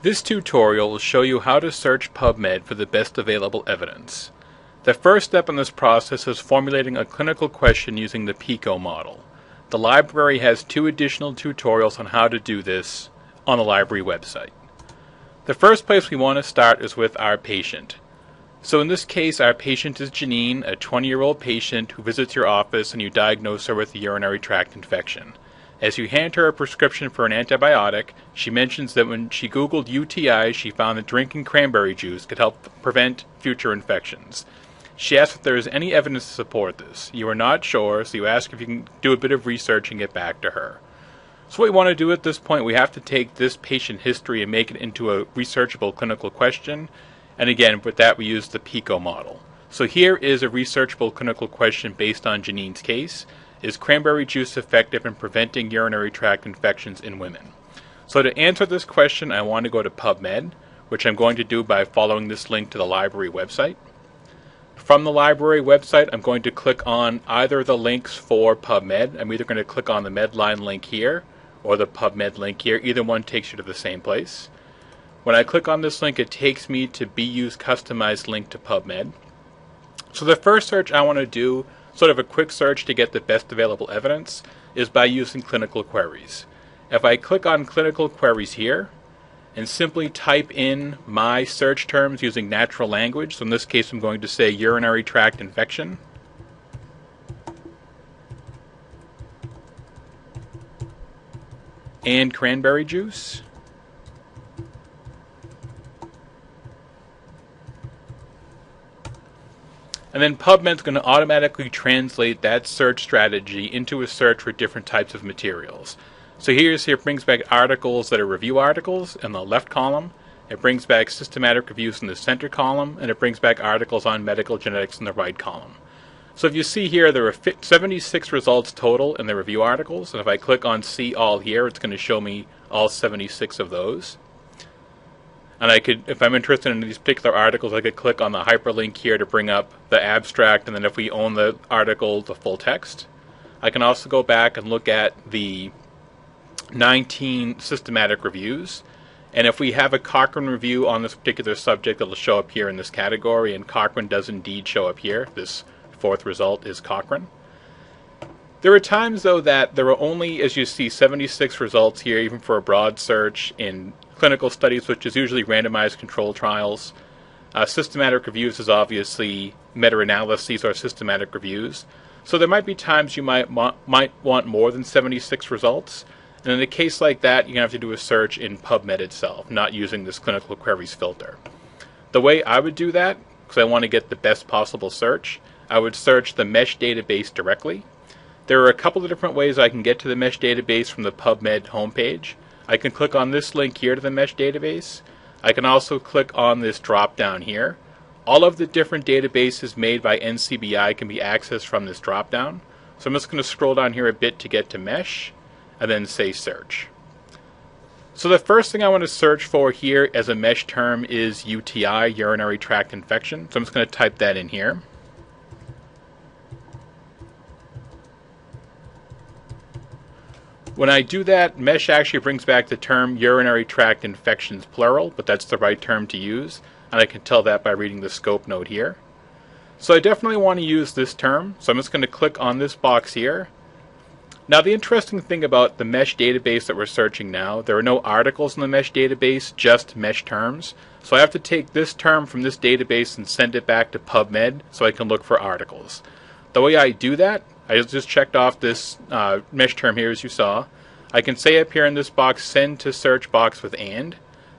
This tutorial will show you how to search PubMed for the best available evidence. The first step in this process is formulating a clinical question using the PICO model. The library has 2 additional tutorials on how to do this on the library website. The first place we want to start is with our patient. So in this case, our patient is Janine, a 20-year-old patient who visits your office and you diagnose her with a urinary tract infection. As you hand her a prescription for an antibiotic, she mentions that when she Googled UTI, she found that drinking cranberry juice could help prevent future infections. She asks if there is any evidence to support this. You are not sure, so you ask if you can do a bit of research and get back to her. So what we want to do at this point, we have to take this patient history and make it into a researchable clinical question. And again, with that we use the PICO model. So here is a researchable clinical question based on Janine's case. Is cranberry juice effective in preventing urinary tract infections in women? So to answer this question, I want to go to PubMed, which I'm going to do by following this link to the library website. From the library website, I'm going to click on either of the links for PubMed. I'm either going to click on the Medline link here or the PubMed link here. Either one takes you to the same place. When I click on this link, it takes me to BU's customized link to PubMed. So the first search I want to do, sort of a quick search to get the best available evidence, is by using clinical queries. If I click on clinical queries here and simply type in my search terms using natural language, so in this case I'm going to say urinary tract infection, and cranberry juice, and then PubMed's going to automatically translate that search strategy into a search for different types of materials. So here it brings back articles that are review articles in the left column, it brings back systematic reviews in the center column, and it brings back articles on medical genetics in the right column. So if you see here, there are 76 results total in the review articles, and if I click on See All here, it's going to show me all 76 of those. And I could, if I'm interested in these particular articles, I could click on the hyperlink here to bring up the abstract, and then if we own the article, the full text. I can also go back and look at the 19 systematic reviews. And if we have a Cochrane review on this particular subject, it'll show up here in this category, and Cochrane does indeed show up here. This 4th result is Cochrane. There are times, though, that there are only, as you see, 76 results here, even for a broad search in clinical studies, which is usually randomized control trials. Systematic reviews is obviously meta-analyses or systematic reviews. So there might be times you might want more than 76 results. And in a case like that, you're going to have to do a search in PubMed itself, not using this clinical queries filter. The way I would do that, because I want to get the best possible search, I would search the MESH database directly. There are a couple of different ways I can get to the MESH database from the PubMed homepage. I can click on this link here to the MESH database. I can also click on this drop down here. All of the different databases made by NCBI can be accessed from this drop down. So I'm just going to scroll down here a bit to get to MESH, and then say search. So the first thing I want to search for here as a MESH term is UTI, urinary tract infection. So I'm just going to type that in here. When I do that, MESH actually brings back the term urinary tract infections plural, but that's the right term to use, and I can tell that by reading the scope note here. So I definitely want to use this term, so I'm just going to click on this box here. Now the interesting thing about the MESH database that we're searching now, there are no articles in the MESH database, just MESH terms. So I have to take this term from this database and send it back to PubMed so I can look for articles. The way I do that, I just checked off this MESH term here as you saw. I can say up here in this box, send to search box with and.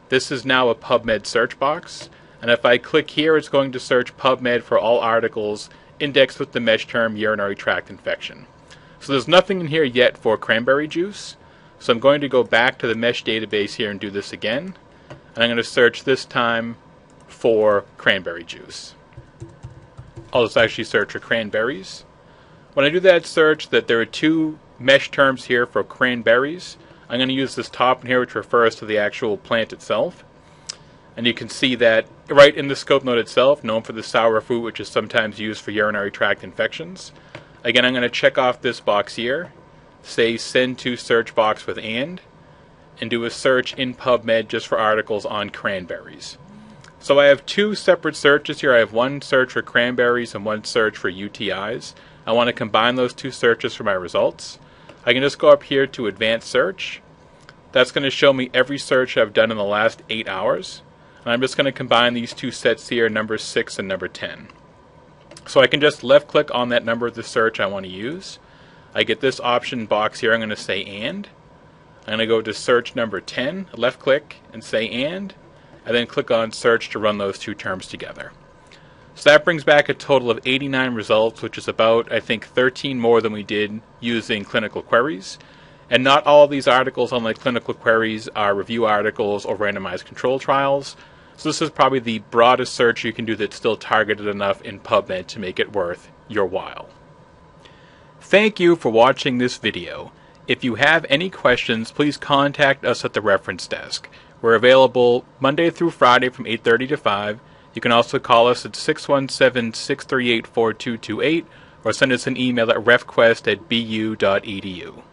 This is now a PubMed search box. And if I click here, it's going to search PubMed for all articles indexed with the MESH term urinary tract infection. So there's nothing in here yet for cranberry juice. So I'm going to go back to the MESH database here and do this again. And I'm going to search this time for cranberry juice. I'll just actually search for cranberries. When I do that search, that there are 2 MESH terms here for cranberries. I'm going to use this top one here, which refers to the actual plant itself. And you can see that right in the scope note itself, known for the sour fruit, which is sometimes used for urinary tract infections. Again, I'm going to check off this box here, say send to search box with and and do a search in PubMed just for articles on cranberries. So I have two separate searches here. I have one search for cranberries and one search for UTIs. I want to combine those two searches for my results. I can just go up here to Advanced Search. That's going to show me every search I've done in the last 8 hours. And I'm just going to combine these two sets here, number 6 and number 10. So I can just left click on that number of the search I want to use. I get this option box here. I'm going to say and. I'm going to go to search number 10, left click and say and then click on search to run those two terms together. So that brings back a total of 89 results, which is about, I think, 13 more than we did using clinical queries. And not all of these articles on the clinical queries are review articles or randomized control trials. So this is probably the broadest search you can do that's still targeted enough in PubMed to make it worth your while. Thank you for watching this video. If you have any questions, please contact us at the reference desk. We're available Monday through Friday from 8:30 to 5. You can also call us at 617-638-4228 or send us an email at refquest@bu.edu.